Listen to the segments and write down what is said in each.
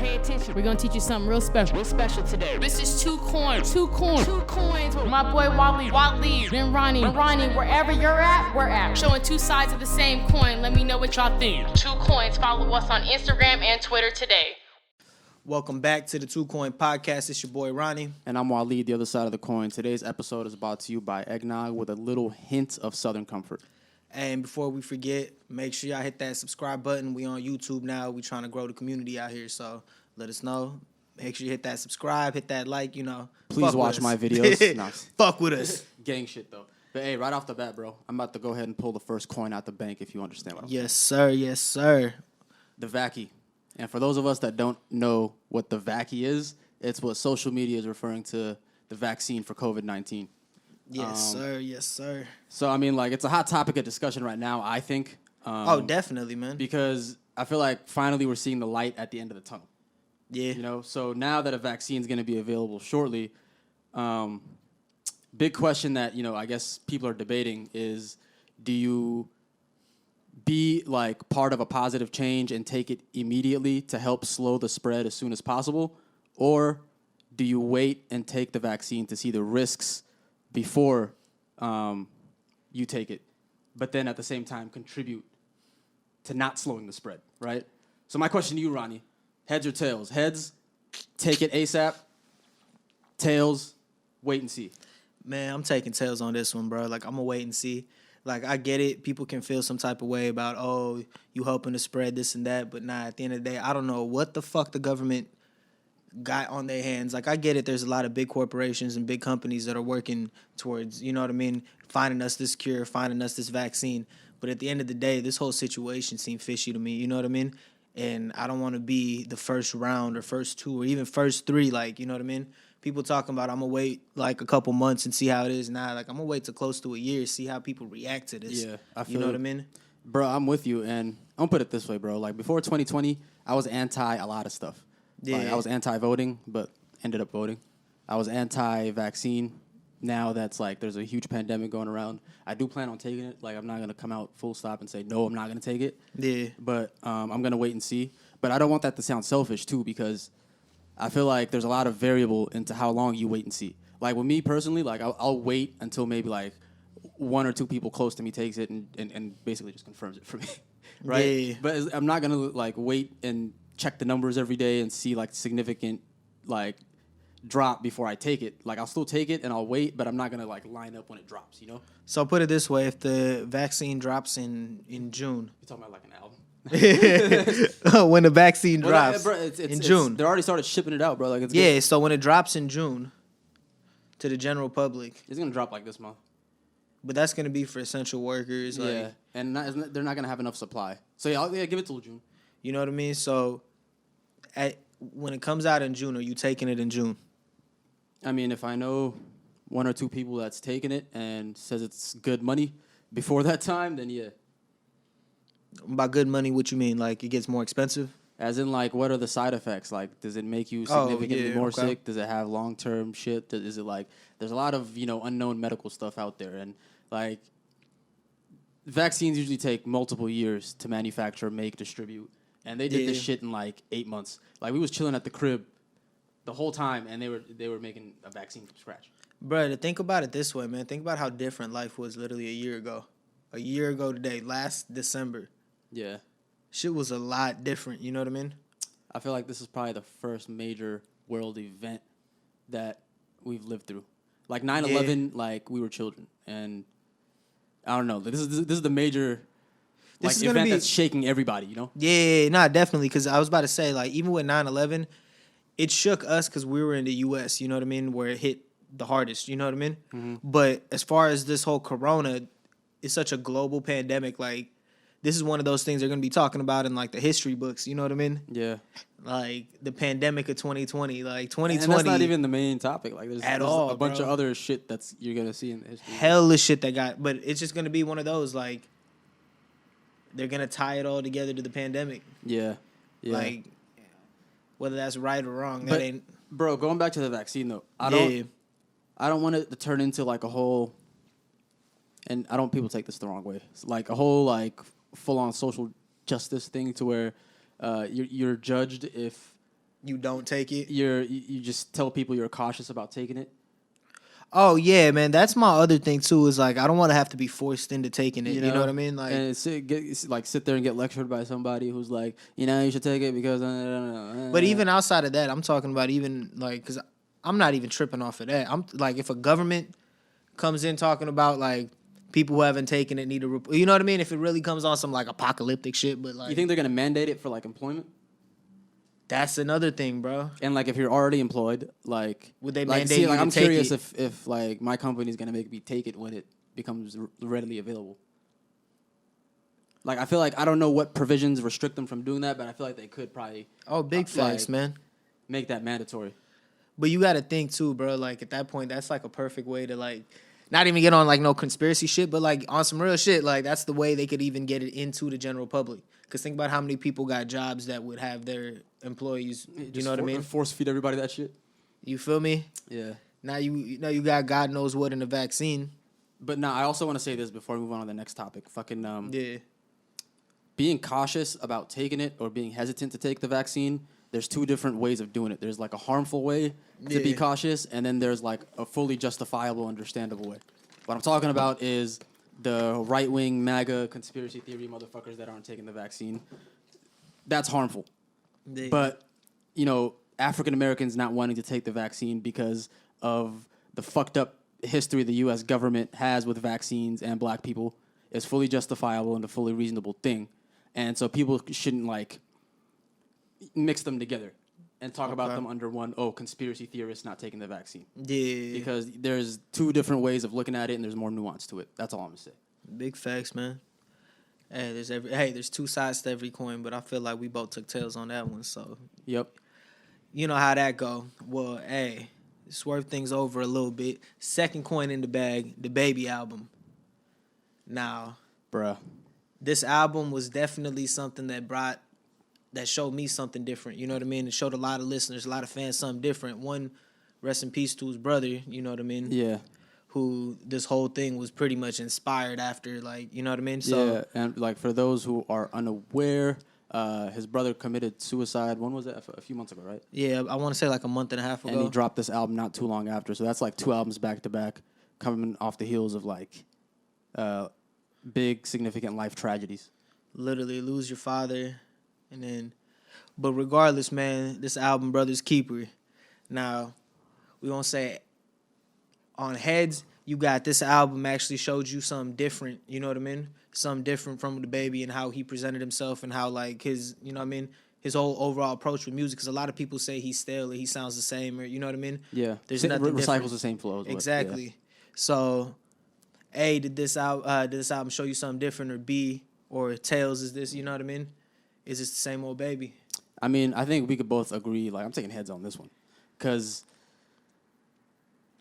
Pay attention. We're gonna teach you something real special. Real special today. This is two coins. Two coins. Two coins. With my boy Wally, then Ronnie, wherever you're at, we're at. Showing two sides of the same coin. Let me know what y'all think. Two coins. Follow us on Instagram and Twitter today. Welcome back to the Two Coin Podcast. It's your boy Ronnie. And I'm Waleed, the other side of the coin. Today's episode is brought to you by Eggnog with a little hint of Southern comfort. And before we forget, make sure y'all hit that subscribe button. We on YouTube now. We trying to grow the community out here, so let us know. Make sure you hit that subscribe, hit that like, Please watch my videos. No. Fuck with us. Gang shit, though. But hey, right off the bat, bro, I'm about to go ahead and pull the first coin out the bank, if you understand what I'm saying. Yes, sir. Yes, sir. The Vaccy. And for those of us that don't know what the Vaccy is, it's what social media is referring to the vaccine for COVID-19. Yes, sir. Yes, sir. So, I mean, like, it's a hot topic of discussion right now, I think. Oh, definitely, man. Because I feel like finally we're seeing the light at the end of the tunnel. Yeah. You know, so now that a vaccine is going to be available shortly, big question that, I guess people are debating is, do you be like part of a positive change and take it immediately to help slow the spread as soon as possible? Or do you wait and take the vaccine to see the risks before you take it, but then at the same time contribute to not slowing the spread, right? So my question to you, Ronnie, heads or tails? Heads, take it ASAP. Tails, wait and see. Man, I'm taking tails on this one, bro. Like, I'm going to wait and see. Like, I get it. People can feel some type of way about, oh, you helping to spread this and that. But nah, at the end of the day, I don't know what the fuck the government got on their hands. Like, I get it. There's a lot of big corporations and big companies that are working towards, you know what I mean, finding us this cure, finding us this vaccine. But at the end of the day, this whole situation seemed fishy to me. You know what I mean? And I don't want to be the first round or first two or even first three. Like, you know what I mean? People talking about I'm going to wait like a couple months and see how it is. Nah, like I'm going to wait till close to a year, see how people react to this. Yeah, I feel you know what I mean? Bro, I'm with you. And I'm going to put it this way, bro. Like before 2020, I was anti a lot of stuff. Yeah. Like, I was anti-voting, but ended up voting. I was anti-vaccine. Now that's like there's a huge pandemic going around. I do plan on taking it. Like I'm not going to come out full stop and say, no, I'm not going to take it. Yeah. But I'm going to wait and see. But I don't want that to sound selfish, too, because I feel like there's a lot of variable into how long you wait and see. Like, with me personally, like, I'll wait until maybe, like, one or two people close to me takes it and basically just confirms it for me, right? Yeah. But I'm not going to, like, wait and check the numbers every day and see, like, significant, like, drop before I take it. Like, I'll still take it and I'll wait, but I'm not going to, like, line up when it drops, you know? So put it this way, if the vaccine drops in June. You're talking about, like, an album? When the vaccine drops bro, in June. They already started shipping it out, bro. Like, it's Yeah, good. so when it drops in June to the general public, It's going to drop, like, this month. but that's going to be for essential workers. Like, Yeah, and they're not going to have enough supply. So, yeah, give it till June. You know what I mean? So when it comes out in June, are you taking it in June? I mean, if I know one or two people that's taking it and says it's good money before that time, then yeah. By good money, what you mean? Like, it gets more expensive? As in, like, what are the side effects? Like, does it make you Oh, significantly yeah, more okay. sick? Does it have long-term shit? Is it, like, there's a lot of, unknown medical stuff out there. And, like, vaccines usually take multiple years to manufacture, make, distribute. And they did this shit in, like, 8 months. Like, we was chilling at the crib the whole time, and they were making a vaccine from scratch. Bro, to think about it this way, man. Think about how different life was literally a year ago. A year ago today, last December. Yeah. Shit was a lot different, you know what I mean? I feel like this is probably the first major world event that we've lived through. Like 9/11, like we were children, and I don't know. This is the major event that's shaking everybody. You know? Yeah, nah, definitely. Because I was about to say, like, even with 9/11, it shook us because we were in the U.S. You know what I mean, where it hit the hardest. You know what I mean? Mm-hmm. But as far as this whole Corona, it's such a global pandemic. Like, this is one of those things they're going to be talking about in, like, the history books. You know what I mean? Yeah. Like, the pandemic of 2020. Like, 2020. And that's not even the main topic. Like, there's all, a bunch bro. of other shit you're going to see in the history. Hell of shit that got. But it's just going to be one of those, like, they're going to tie it all together to the pandemic. Yeah. Yeah. Like, whether that's right or wrong, but, that ain't. Bro, going back to the vaccine, though. I don't want it to turn into, like, a whole, and I don't want people to take this the wrong way. It's like a whole, like, full-on social justice thing to where you're judged if you don't take it. you just tell people you're cautious about taking it. Oh yeah, man. That's my other thing too. Is like I don't want to have to be forced into taking it. You know what I mean? Like, and sit there and get lectured by somebody who's like, you should take it because. But even outside of that, I'm talking about even like because I'm not even tripping off of that. I'm like if a government comes in talking about like people who haven't taken it need to, you know what I mean? If it really comes on some like apocalyptic shit, but like you think they're gonna mandate it for like employment? That's another thing, bro. And like if you're already employed, like would they like, mandate you to I'm take curious it? if like my company's gonna make me take it when it becomes readily available. Like I feel like I don't know what provisions restrict them from doing that, but I feel like they could probably Big facts, man. make that mandatory. But you got to think too, bro. Like at that point, that's like a perfect way to like not even get on like no conspiracy shit, but like on some real shit. Like that's the way they could even get it into the general public. Because think about how many people got jobs that would have their employees. You know what I mean? Force feed everybody that shit. You feel me? Yeah. Now you got God knows what in the vaccine. But now I also want to say this before we move on to the next topic. Fucking Yeah. being cautious about taking it or being hesitant to take the vaccine. There's two different ways of doing it. There's like a harmful way to be Yeah. cautious, and then there's like a fully justifiable, understandable way. What I'm talking about is the right-wing MAGA conspiracy theory motherfuckers that aren't taking the vaccine. That's harmful. Yeah. But, African Americans not wanting to take the vaccine because of the fucked up history the U.S. government has with vaccines and black people is fully justifiable and a fully reasonable thing. And so people shouldn't, mix them together and talk about them under one, conspiracy theorists not taking the vaccine. Yeah. Because there's two different ways of looking at it and there's more nuance to it. That's all I'm going to say. Big facts, man. There's two sides to every coin, but I feel like we both took tails on that one, so Yep. you know how that go. Well, swerve things over a little bit. Second coin in the bag, the Baby album. Now, Bruh. this album was definitely something that showed me something different. You know what I mean? It showed a lot of listeners, a lot of fans something different. One, rest in peace to his brother, you know what I mean? Yeah. Who this whole thing was pretty much inspired after, you know what I mean? So, yeah, and for those who are unaware, his brother committed suicide. When was that? A few months ago, right? yeah, I want to say like a month and a half ago. And he dropped this album not too long after. So that's like 2 albums back to back, coming off the heels of big, significant life tragedies. Literally lose your father, but regardless, man, this album, Brother's Keeper. Now, we won't say on heads, you got this album actually showed you something different, you know what I mean? Something different from the Baby and how he presented himself and how his, you know what I mean? His whole overall approach with music, because a lot of people say he's stale or he sounds the same, or you know what I mean? Yeah, there's nothing recycles different. the same flows. Exactly. Yeah. So, A, did this album show you something different, or B, or Tails, is this, you know what I mean? Is this the same old Baby? I mean, I think we could both agree. I'm taking heads on this one, because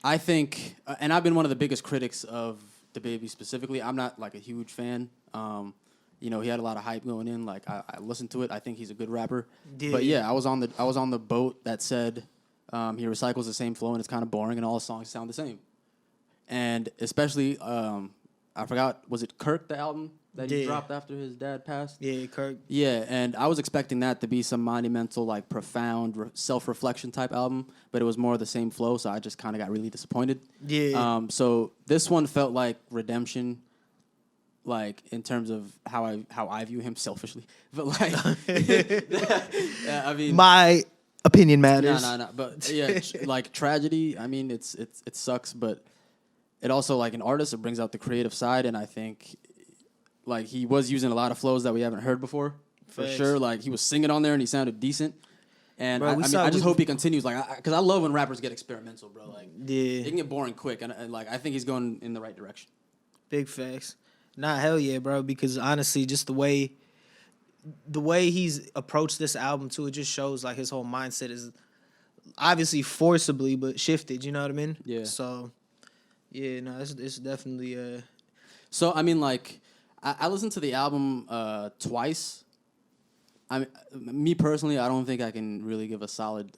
I think, and I've been one of the biggest critics of the Baby specifically. I'm not a huge fan. He had a lot of hype going in. I listened to it. I think he's a good rapper. Yeah. But yeah, I was on the boat that said he recycles the same flow and it's kind of boring and all his songs sound the same. And especially, I forgot, was it Kirk, the album that he dropped after his dad passed? Yeah, Kirk. Yeah, and I was expecting that to be some monumental, profound self-reflection type album, but it was more of the same flow, so I just kind of got really disappointed. Yeah. So this one felt like redemption, in terms of how I view him selfishly. But I mean, my opinion matters. No. But yeah, tragedy. I mean, it sucks, but it also an artist, it brings out the creative side, and I think he was using a lot of flows that we haven't heard before, for sure. He was singing on there and he sounded decent. And bro, I just hope he continues. Because I love when rappers get experimental, bro. Yeah, it can get boring quick, and I think he's going in the right direction. Big facts. Nah, hell yeah, bro. Because honestly, just the way he's approached this album too, it just shows his whole mindset is obviously forcibly but shifted. You know what I mean? Yeah. So, yeah, no, it's definitely. So I mean, I listened to the album twice. Me personally, I don't think I can really give a solid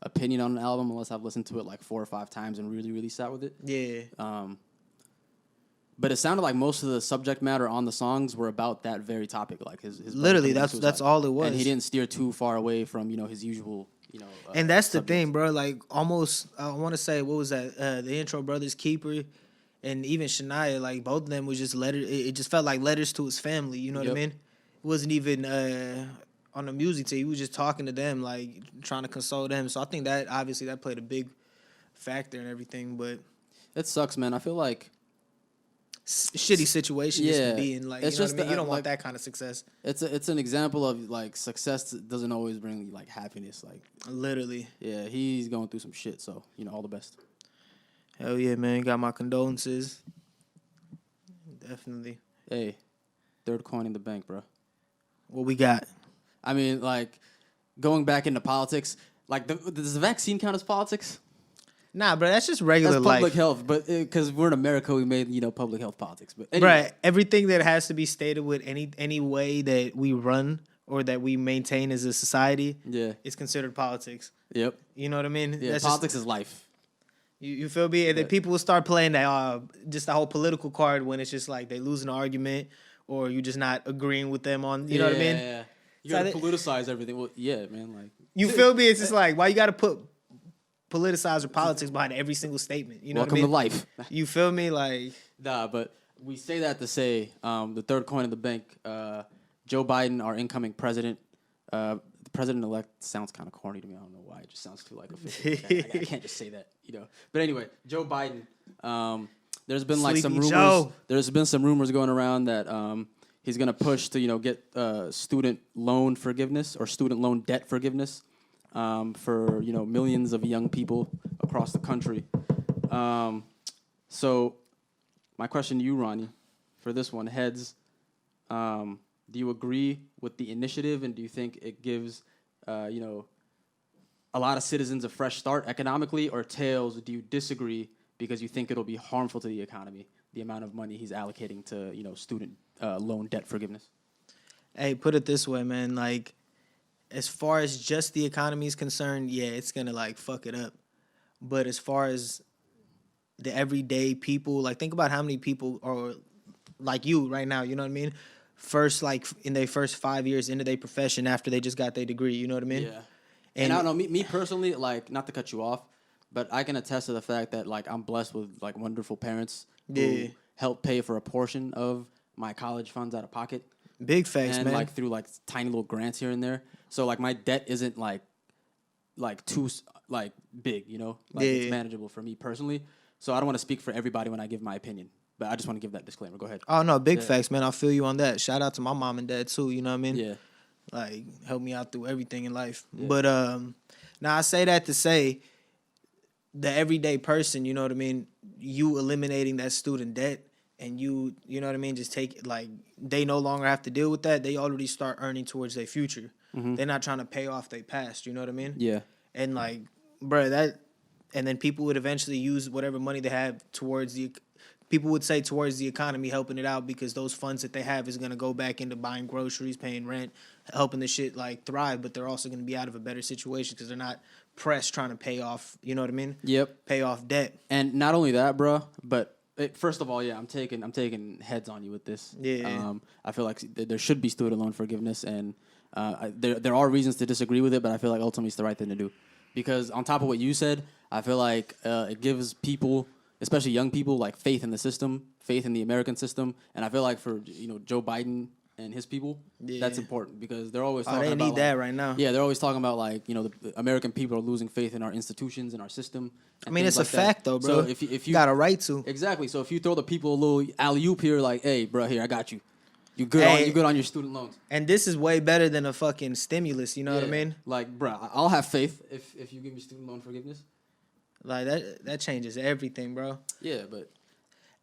opinion on an album unless I've listened to it 4 or 5 times and really, really sat with it. Yeah. But it sounded like most of the subject matter on the songs were about that very topic, like his brother Literally, committing that's suicide. all it was. And he didn't steer too far away from his usual And that's the subjects. thing, bro. Like, almost, I want to say, what was that? The Intro Brothers Keeper, and even Shania. Like, both of them was just letters. It just felt like letters to his family. You know what I Yep. mean? It wasn't even on the music team. He was just talking to them, like trying to console them. So I think that obviously that played a big factor in everything. But It sucks, man. I feel like shitty situation just Yeah. to be in. Like, It's you know just what I mean? You the- don't want like- that kind of success. it's an example of like success doesn't always bring like happiness. Like, Literally. yeah, he's going through some shit. So all the best. Hell yeah, man. Got my condolences. Definitely. Hey, third coin in the bank, bro. What we got? I mean, like going back into politics. Like, does the vaccine count as politics? Nah, bro, that's just regular That's public life. health, but because we're in America, we made public health politics. But anyway, Right. Everything that has to be stated with any way that we run or that we maintain as a society yeah, is considered politics. yep, You know what I mean? yeah. Politics is life. You feel me? And then people will start playing that just the whole political card when it's just like they lose an argument or you just not agreeing with them on. You know what I mean? Yeah. You So gotta that- politicize everything. Well, yeah, man. Like, You feel me? It's just like why you got to put politicize or politics behind every single statement. You know welcome what I mean? to life. You feel me? Like Nah, but we say that to say the third coin in the bank. Joe Biden, our incoming president, the president-elect sounds kind of corny to me. I don't know why. It just sounds too like official. I can't just say that, But anyway, Joe Biden. There's been like some Sleepy rumors. Joe. There's been some rumors going around that he's gonna push to get student loan forgiveness or student loan debt forgiveness for millions of young people across the country. So my question to you, Ronnie, for this one, heads. Do you agree with the initiative, and do you think it gives, a lot of citizens a fresh start economically, or tails? Do you disagree because you think it'll be harmful to the economy, the amount of money he's allocating to, student loan debt forgiveness? hey, put it this way, man. Like, as far as just the economy is concerned, yeah, it's gonna like fuck it up. But as far as the everyday people, like, think about how many people are like you right now. You know what I mean? First, like in their first 5 years into their profession after they just got their degree. You know what I mean? Yeah. And And I don't know, me personally, like, not to cut you off, but I can attest to the fact that, like, I'm blessed with, like, wonderful parents Yeah. who help pay for a portion of my college funds out of pocket. big facts, And, man. like, through, like, tiny little grants here and there. So, like, my debt isn't, like too, like, big, Like, it's Yeah. manageable for me personally. So I don't want to speak for everybody when I give my opinion. But I just want to give that disclaimer. Go ahead. Oh no, big Yeah. facts, man. I feel you on that. Shout out to my mom and dad too. You know what I mean? Yeah. Like help me out through everything in life. Yeah. But now I say that to say the everyday person, you know what I mean, you eliminating that student debt and you know what I mean, just take like they no longer have to deal with that. They already start earning towards their future. They're not trying to pay off their past, you know what I mean? Yeah. And like, bruh, that and then people would eventually use whatever money they have towards the people would say towards the economy, helping it out because those funds that they have is gonna go back into buying groceries, paying rent, helping the shit like thrive. But they're also gonna be out of a better situation because they're not pressed trying to pay off. You know what I mean? Yep. Pay off debt. And not only that, bro, but first of all, yeah, I'm taking heads on you with this. Yeah. I feel like there should be student loan forgiveness, and there are reasons to disagree with it, but I feel like ultimately it's the right thing to do, because on top of what you said, I feel like it gives people, especially young people, like faith in the system, faith in the American system, and I feel like for Joe Biden and his people, that's Yeah. important because they're always Oh, talking they about need that right now. Yeah, they're always talking about like the American people are losing faith in our institutions and our system. I mean, it's a fact though, bro. So if you got a right to. exactly, so if you throw the people a little alley oop here, like, hey, bro, here I got you. You good? Hey. You good on your student loans? And this is way better than a fucking stimulus. You know what I Yeah. mean? Like, bro, I'll have faith if you give me student loan forgiveness. Like that changes everything, bro. Yeah, but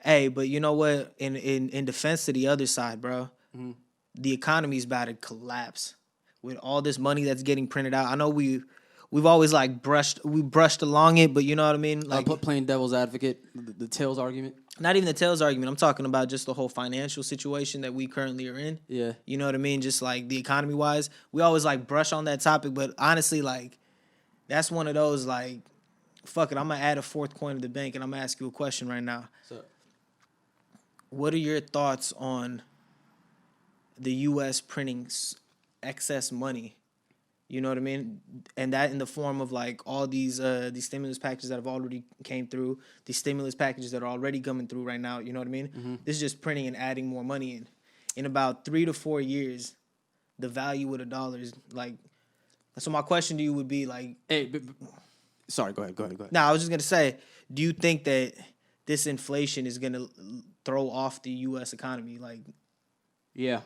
Hey, but you know what? In defense to the other side, bro, Mm-hmm. the economy's about to collapse with all this money that's getting printed out. I know we've always like brushed along it, but you know what I mean? Like playing devil's advocate, the tails argument. not even the tails argument. I'm talking about just the whole financial situation that we currently are in. Yeah. You know what I mean? Just like the economy wise, we always like brush on that topic, but honestly, like that's one of those like, fuck it, I'm gonna add a fourth coin to the bank, and I'm gonna ask you a question right now. So what are your thoughts on the U.S. printing excess money? You know what I mean? And that in the form of like all these stimulus packages that have already came through, these stimulus packages that are already coming through right now. You know what I mean? Mm-hmm. This is just printing and adding more money in. In about 3 to 4 years, the value of the dollar is like. So my question to you would be like, Hey, sorry, go ahead. no, I was just gonna say, do you think that this inflation is gonna throw off the U.S. economy, like Yeah,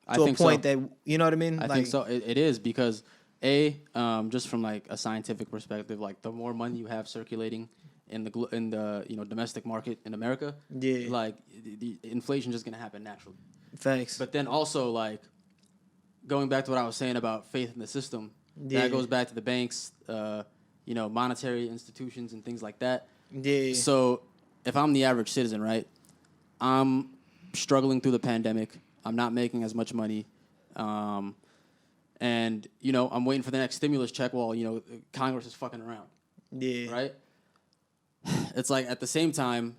I to a think point so. that you know what I mean? I like, think so. It is because just from like a scientific perspective, like the more money you have circulating in the domestic market in America, Yeah. like the inflation is just gonna happen naturally. Facts. But then also like going back to what I was saying about faith in the system, Yeah. that goes back to the banks, monetary institutions and things like that. Yeah. So if I'm the average citizen, right, I'm struggling through the pandemic. I'm not making as much money. And, I'm waiting for the next stimulus check while, Congress is fucking around, Yeah. right? It's like at the same time,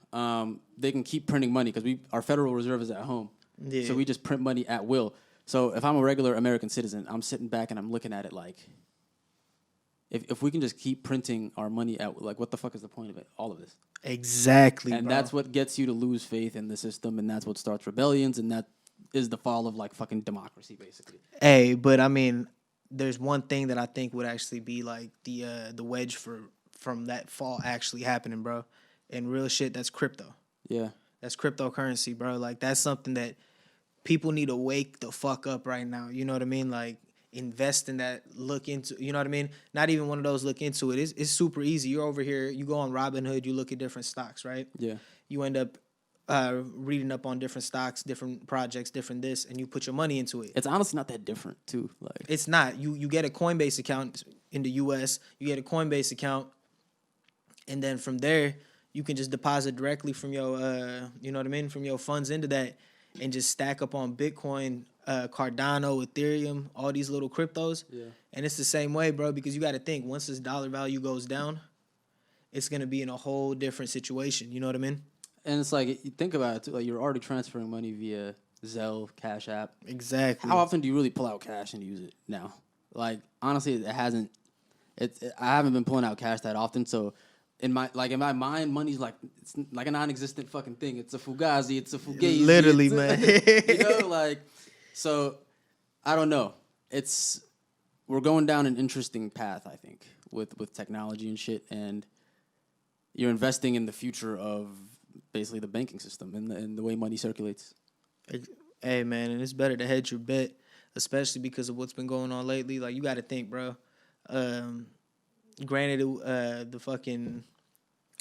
they can keep printing money because our Federal Reserve is at home. Yeah. So we just print money at will. So if I'm a regular American citizen, I'm sitting back and I'm looking at it like, if we can just keep printing our money at, like, what the fuck is the point of it? All of this. Exactly. And bro. that's what gets you to lose faith in the system, and that's what starts rebellions, and that is the fall of, like, fucking democracy, basically. Hey, but I mean, there's one thing that I think would actually be like the wedge from that fall actually happening, bro. And real shit, that's crypto. Yeah. That's cryptocurrency, bro. Like that's something that people need to wake the fuck up right now. You know what I mean? Like invest in that, look into, you know what I mean? Not even one of those look into it. It's super easy. You're over here, you go on Robinhood, you look at different stocks, right? Yeah. You end up reading up on different stocks, different projects, different this, and you put your money into it. It's honestly not that different, too. Like, It's not. You get a Coinbase account in the US, you get a Coinbase account, and then from there, you can just deposit directly from your, you know what I mean, from your funds into that, and just stack up on Bitcoin, Cardano, Ethereum, all these little cryptos. Yeah. And it's the same way, bro, because you got to think, once this dollar value goes down, it's going to be in a whole different situation. You know what I mean? and it's like, you think about it, too, like, you're already transferring money via Zelle, Cash App. Exactly. How often do you really pull out cash and use it now? Like, honestly, it hasn't. I haven't been pulling out cash that often, so in my mind, money's like it's like a non-existent fucking thing. It's a fugazi. It's a fugazi. Literally, man. Like, so I don't know. We're going down an interesting path, I think, with technology and shit, and you're investing in the future of basically the banking system and the way money circulates. Hey, man, and it's better to hedge your bet, especially because of what's been going on lately. Like, you got to think, bro. Granted, the fucking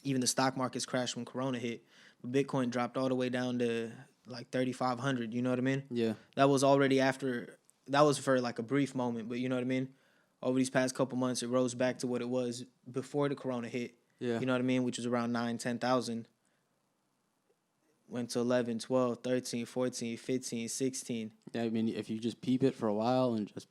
even the stock markets crashed when Corona hit, but Bitcoin dropped all the way down to like 3,500. You know what I mean? Yeah. That was already after. That was for like a brief moment, but you know what I mean. Over these past couple months, it rose back to what it was before the Corona hit. Yeah. You know what I mean? Which was around 10,000. Went to 11, 12, 13, 14, 15, 16. Yeah, I mean, if you just peep it for a while and just.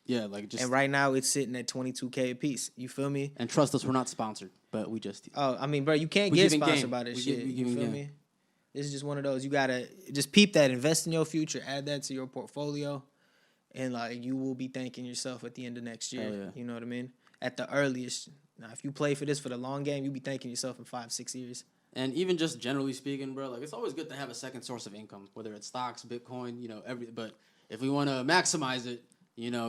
Yeah, like just. And right now it's sitting at $22K a piece. You feel me? And trust us, we're not sponsored, but we just. Oh, I mean, bro, you can't We get giving sponsored game. by this We shit. give- we You giving feel game. me? This is just one of those. You gotta just peep that, invest in your future, add that to your portfolio, and like you will be thanking yourself at the end of next year. Hell yeah. You know what I mean? At the earliest. Now, if you play for this for the long game, you'll be thanking yourself in 5-6 years. And even just generally speaking, bro, like it's always good to have a second source of income, whether it's stocks, Bitcoin, but if we want to maximize it,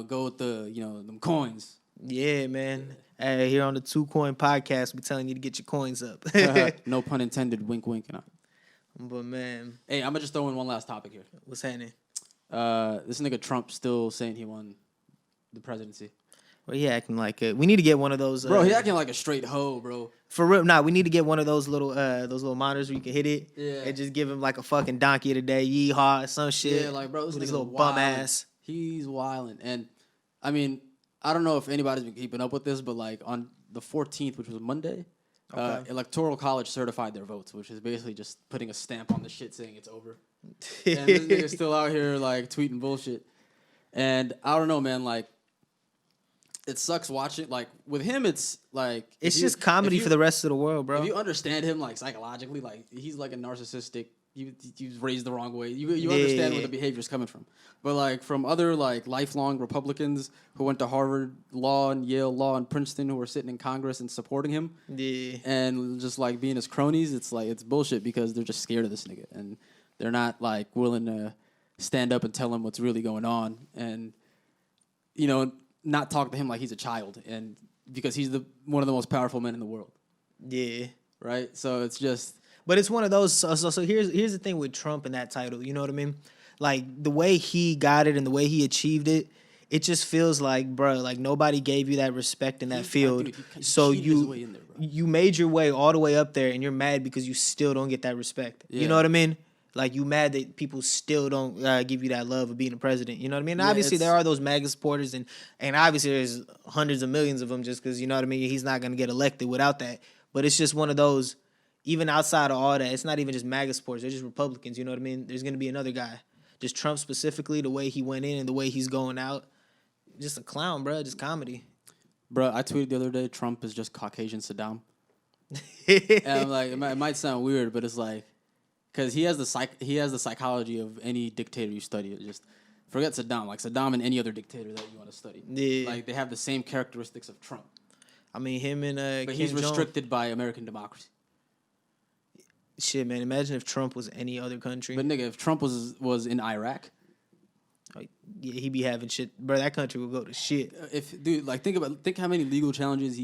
go with them coins. Yeah, man. Hey, here on the 2 Coin Podcast, we telling you to get your coins up. No pun intended, wink, wink. But man, Hey, I'm going to just throw in one last topic here. what's happening? This nigga Trump still saying he won the presidency. Well, he acting like it. We need to get one of those. Bro, he acting like a straight hoe, bro. For real, nah, we need to get one of those little monitors where you can hit it Yeah. and just give him like a fucking donkey of the day, yeehaw, some shit. Yeah, like, bro, this with his nigga's little bum wildin'. ass. He's wilding. And, I mean, I don't know if anybody's been keeping up with this, but, like, on the 14th, which was Monday, Okay. Electoral College certified their votes, which is basically just putting a stamp on the shit saying it's over. And this nigga's still out here, like, tweeting bullshit. And I don't know, man, like, it sucks watching. Like, with him, it's, like... It's just comedy for the rest of the world, bro. If you understand him, like, psychologically, like, he's, like, a narcissistic you was raised the wrong way. You understand where the behavior is coming from. But like from other like lifelong Republicans who went to Harvard Law and Yale Law and Princeton who were sitting in Congress and supporting him, and just like being his cronies, it's like it's bullshit because they're just scared of this nigga and they're not like willing to stand up and tell him what's really going on and not talk to him like he's a child and because he's one of the most powerful men in the world. Yeah. Right. So it's just. But it's one of those. So here's the thing with Trump and that title. You know what I mean? Like the way he got it and the way he achieved it, it just feels like, bro, like nobody gave you that respect in that field. Dude, he so there, you made your way all the way up there, and you're mad because you still don't get that respect. Yeah. You know what I mean? Like you mad that people still don't give you that love of being a president. You know what I mean? Yeah, obviously there are those MAGA supporters, and obviously there's hundreds of millions of them just because you know what I mean. He's not gonna get elected without that. But it's just one of those. Even outside of all that, it's not even just MAGA supporters. They're just Republicans. You know what I mean? There's gonna be another guy. Just Trump specifically, the way he went in and the way he's going out, just a clown, bro. Just comedy. Bro, I tweeted the other day, Trump is just Caucasian Saddam. And I'm like, it might sound weird, but it's like, because he has the psychology of any dictator you study. Just forget Saddam, like Saddam and any other dictator that you want to study. Yeah. Like they have the same characteristics of Trump. I mean, him and but Kim he's restricted by American democracy. Shit, man. Imagine if Trump was any other country. But nigga, if Trump was in Iraq, yeah, he'd be having shit. Bro, that country would go to shit. Think how many legal challenges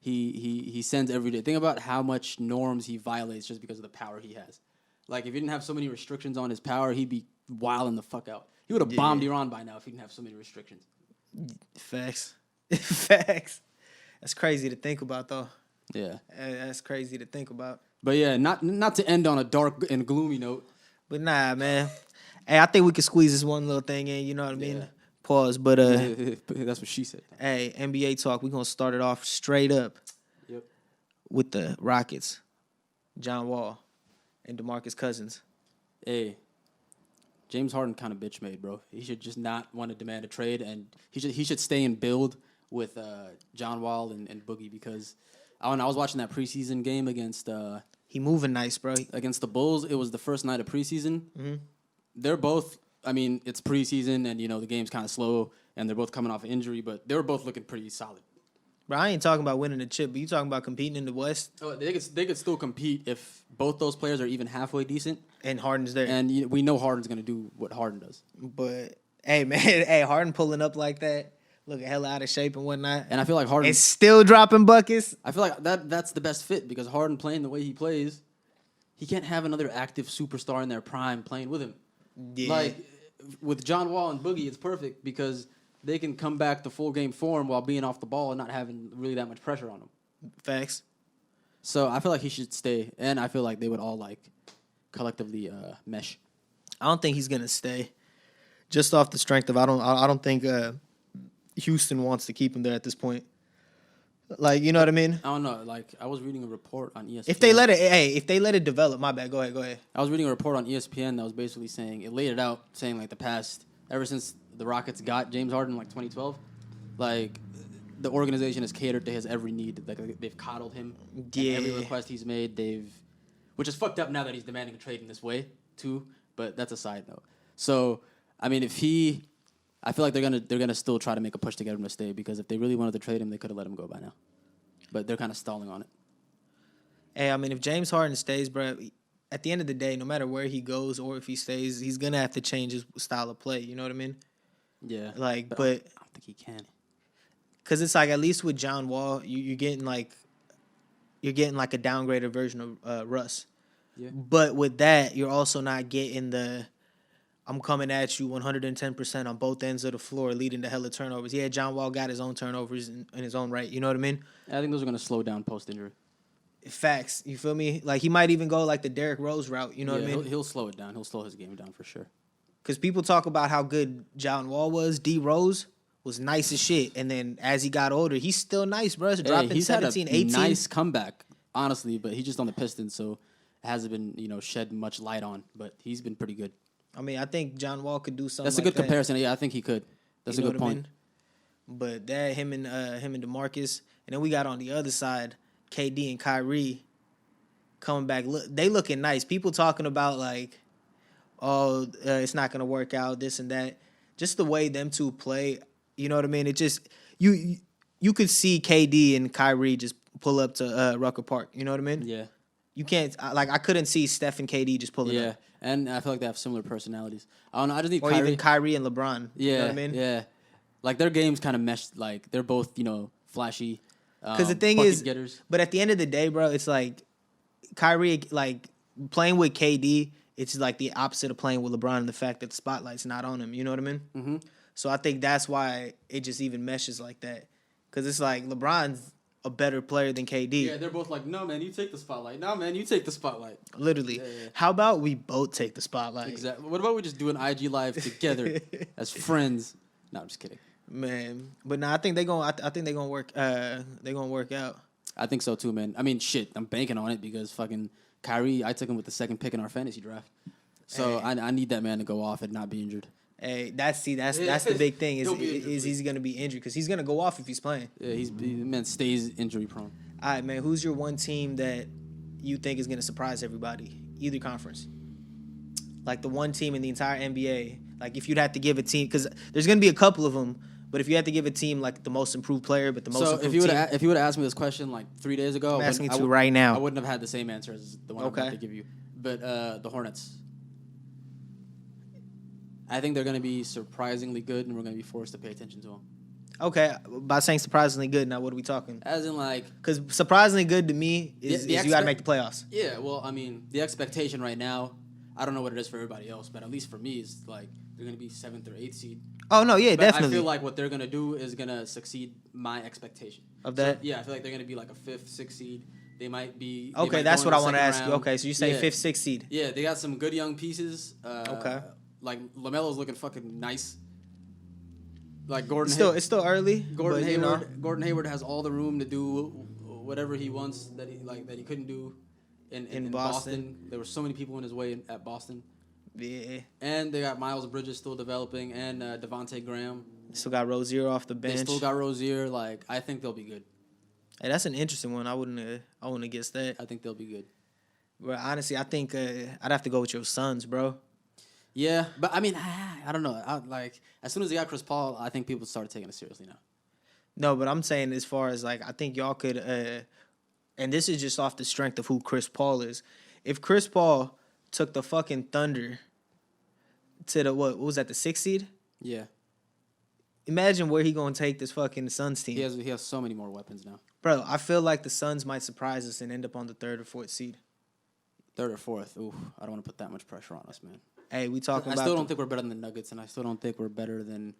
he sends every day. Think about how much norms he violates just because of the power he has. Like if he didn't have so many restrictions on his power, he'd be wilding the fuck out. He would have bombed Iran by now if he didn't have so many restrictions. Facts. Facts. That's crazy to think about, though. Yeah. That's crazy to think about. But yeah, not to end on a dark and gloomy note. But nah, man. Hey, I think we could squeeze this one little thing in, you know what I mean? Pause. But that's what she said. Hey, NBA talk, we're gonna start it off straight up. Yep. With the Rockets. John Wall and DeMarcus Cousins. Hey. James Harden kind of bitch made, bro. He should just not want to demand a trade and he should stay and build with John Wall and Boogie because I was watching that preseason game against he moving nice, bro. Against the Bulls. It was the first night of preseason. Mm-hmm. They're both. I mean, it's preseason, and the game's kind of slow, and they're both coming off injury, but they were both looking pretty solid. Bro, I ain't talking about winning the chip, but you talking about competing in the West. Oh, they could still compete if both those players are even halfway decent, and Harden's there. And we know Harden's gonna do what Harden does. But hey, man, hey, Harden pulling up like that. Looking hella out of shape and whatnot. And I feel like Harden is still dropping buckets. I feel like that's the best fit because Harden playing the way he plays, he can't have another active superstar in their prime playing with him. Yeah. Like with John Wall and Boogie, it's perfect because they can come back to full game form while being off the ball and not having really that much pressure on them. Facts. So I feel like he should stay, and I feel like they would all like collectively mesh. I don't think he's gonna stay, just off the strength of I don't think Houston wants to keep him there at this point. Like, you know what I mean? I don't know. Like, I was reading a report on ESPN. If they let it develop, my bad. Go ahead. I was reading a report on ESPN that was basically saying, it laid it out, saying like ever since the Rockets got James Harden in like 2012, like the organization has catered to his every need. Like they've coddled him. Yeah. And every request he's made, which is fucked up now that he's demanding a trade in this way too. But that's a side note. So, I mean, I feel like they're gonna still try to make a push to get him to stay because if they really wanted to trade him, they could have let him go by now. But they're kind of stalling on it. Hey, I mean, if James Harden stays, bro, at the end of the day, no matter where he goes or if he stays, he's gonna have to change his style of play. You know what I mean? Yeah. Like, but I don't think he can. Because it's like at least with John Wall, you're getting like a downgraded version of Russ. Yeah. But with that, you're also not getting the I'm coming at you 110% on both ends of the floor, leading to hella turnovers. Yeah, John Wall got his own turnovers in his own right. You know what I mean? I think those are going to slow down post-injury. Facts. You feel me? Like, he might even go like the Derrick Rose route. You know what I mean? He'll slow it down. He'll slow his game down for sure. Because people talk about how good John Wall was. D. Rose was nice as shit. And then as he got older, he's still nice, bro. Dropping he's 17, had a 18. nice comeback, honestly. But he's just on the Pistons, so it hasn't been, shed much light on. But he's been pretty good. I mean, I think John Wall could do something. That's a good comparison. Yeah, I think he could. That's a good point. I mean? But that him and DeMarcus, and then we got on the other side KD and Kyrie. coming back. Look, they looking nice. People talking about like, oh, it's not gonna work out, this and that. Just the way them two play, you know what I mean? It just you could see KD and Kyrie just pull up to Rucker Park. You know what I mean? Yeah. You can't I couldn't see Steph and KD just pulling Yeah. up, And I feel like they have similar personalities. I don't know. I just need or Kyrie. even Kyrie and LeBron. Yeah. You know what I mean? Yeah. Like their games kind of mesh. Like they're both, flashy. Because the thing bucket is, getters. but at the end of the day, bro, it's like Kyrie, like playing with KD, it's like the opposite of playing with LeBron, and the fact that the spotlight's not on him. You know what I mean? Mm-hmm. So I think that's why it just even meshes like that. Because it's like LeBron's a better player than KD. Yeah, they're both like, no, man, you take the spotlight. No, man, you take the spotlight. Literally. Yeah, yeah. How about we both take the spotlight? Exactly. What about we just do an IG live together as friends? No, I'm just kidding. Man, but no, I think they're gonna. I think they're gonna work. They're gonna work out. I think so too, man. I mean, shit, I'm banking on it because fucking Kyrie, I took him with the second pick in our fantasy draft. So Hey. I need that man to go off and not be injured. Hey, that's the big thing He'll be injured, is he's gonna be injured because he's gonna go off if he's playing. Yeah, the man stays injury prone. All right, man. Who's your one team that you think is gonna surprise everybody, either conference? Like the one team in the entire NBA. Like if you'd have to give a team, because there's gonna be a couple of them, but if you had to give a team like the most improved player, but the most So improved if you would have asked me this question like 3 days ago, I'm asking I you right now. I wouldn't have had the same answer as the one I'm about Okay. to give you. But the Hornets. I think they're going to be surprisingly good, and we're going to be forced to pay attention to them. Okay, by saying surprisingly good, now what are we talking? As in, like, Because surprisingly good to me is The you got to expect- make the playoffs. yeah, well, I mean, the expectation right now, I don't know what it is for everybody else, but at least for me, is like they're going to be 7th or 8th seed. Oh no, yeah, But definitely. I feel like what they're going to do is going to succeed my expectation. Of that? So, yeah, I feel like they're going to be like a 5th, 6th seed. They might be. they Okay, might that's go what in I the want to second ask you. round. Okay, so you say Yeah. 5th, 6th seed. Yeah, they got some good young pieces. Okay. Like LaMelo's looking fucking nice. Like Gordon. It's still early. Gordon but, you Hayward. know, Gordon Hayward has all the room to do whatever he wants that he couldn't do in Boston. There were so many people in his way at Boston. yeah. And they got Miles Bridges still developing, and Devontae Graham. Still got Rozier off the They bench. still got Rozier. Like I think they'll be good. Hey, that's an interesting one. I wouldn't have guessed that. I think they'll be good. But honestly, I think I'd have to go with your Suns, bro. Yeah, but I mean, I don't know. Like as soon as they got Chris Paul, I think people started taking it seriously now. No, but I'm saying as far as like I think y'all could, and this is just off the strength of who Chris Paul is. If Chris Paul took the fucking Thunder to the what was that, the 6th seed? Yeah, Imagine where he gonna take this fucking Suns team, he has so many more weapons now. bro. I feel like the Suns might surprise us and end up on the 3rd or 4th seed. 3rd or 4th. Ooh, I don't want to put that much pressure on us, man. Hey, we talking I about still don't think we're better than the Nuggets, and I still don't think we're better than.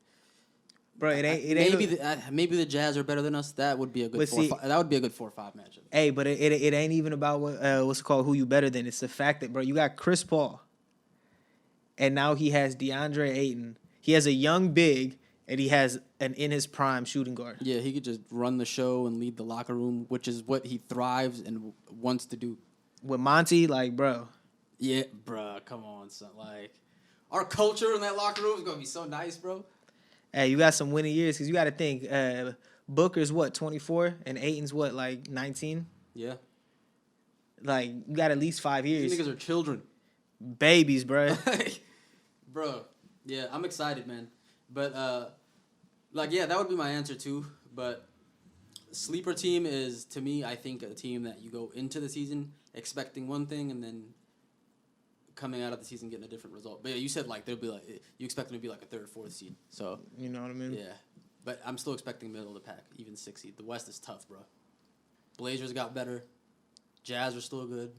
bro. It ain't. Maybe the Jazz are better than us. That would be a good But see- that would be a good 4-5 matchup. Hey, but it ain't even about what's it called, who you better than. It's the fact that, bro, you got Chris Paul, and now he has DeAndre Ayton. He has a young big, and he has an in his prime shooting guard. Yeah, he could just run the show and lead the locker room, which is what he thrives and wants to do. With Monty, like, bro, Yeah, bruh, come on, son. Like, our culture in that locker room is gonna be so nice, bro. hey, you got some winning years because you got to think Booker's what 24 and Ayton's what like 19. Yeah, Like you got at least 5 these years. niggas are children. Babies, bro. Bro, yeah, I'm excited, man. But like, yeah, that would be my answer too. But sleeper team is, to me, I think a team that you go into the season expecting one thing and then coming out of the season getting a different result. But yeah, you said like they'll be like you expect them to be like a 3rd or 4th seed. So You know what I mean? yeah, but I'm still expecting middle of the pack, even 6th seed. The West is tough, bro. Blazers got better. Jazz are still good.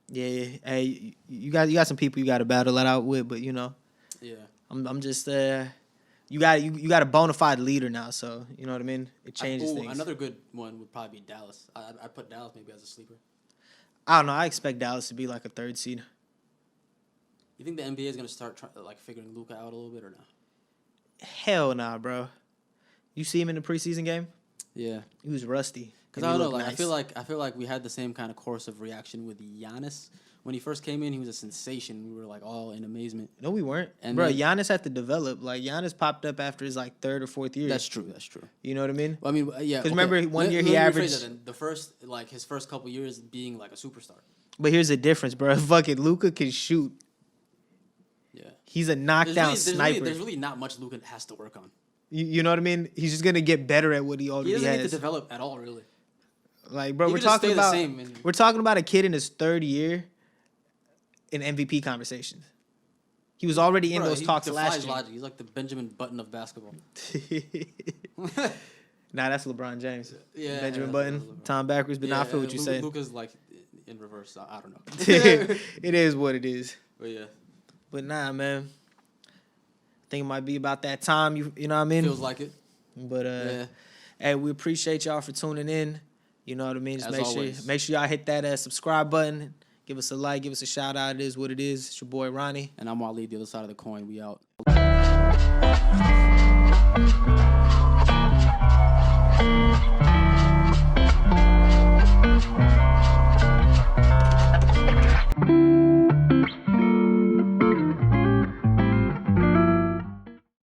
Yeah. Hey, you got some people you got to battle it out with, but you know, Yeah. I'm just you got a bona fide leader now, so you know what I mean. It changes things. Another good one would probably be Dallas. I put Dallas maybe as a sleeper. I don't know. I expect Dallas to be like a 3rd seed. You think the NBA is gonna start like figuring Luka out a little bit or no? Hell nah, bro. You see him in the preseason game? Yeah. He was rusty. Because and I he don't know, looked like nice. I feel like we had the same kind of course of reaction with Giannis. When he first came in, he was a sensation. We were like all in amazement. No, we weren't. And Bro, then- Giannis had to develop. Like Giannis popped up after his like 3rd or 4th year. That's true. That's true. You know what I mean? Well, I mean, yeah. 'Cause remember, one year he let me rephrase averaged- that then. His first couple years being like a superstar. But here's the difference, bro. Fucking Luka can shoot. Yeah. He's a knockdown sniper. There's really not much Luka has to work on. You know what I mean? He's just gonna get better at what he already He doesn't has. need to develop at all, really. Like, bro, He we're could just talking stay the about same we're talking about a kid in his third year in MVP conversations. He was already in Bro, those he talks defies last year. logic. He's like the Benjamin Button of basketball. Nah, that's LeBron James. Yeah, Benjamin that's Button, LeBron. Tom backwards, but nah, I feel what you're saying. Luka's like in reverse. I don't know. It is what it is. But yeah, But nah, man. I think it might be about that time. You know what I mean? feels like it. But Yeah. hey, we appreciate y'all for tuning in. You know what I mean? Just As always. make sure y'all hit that subscribe button. Give us a like. Give us a shout out. It is what it is. It's your boy Ronnie. And I'm Waleed, the other side of the coin. We out.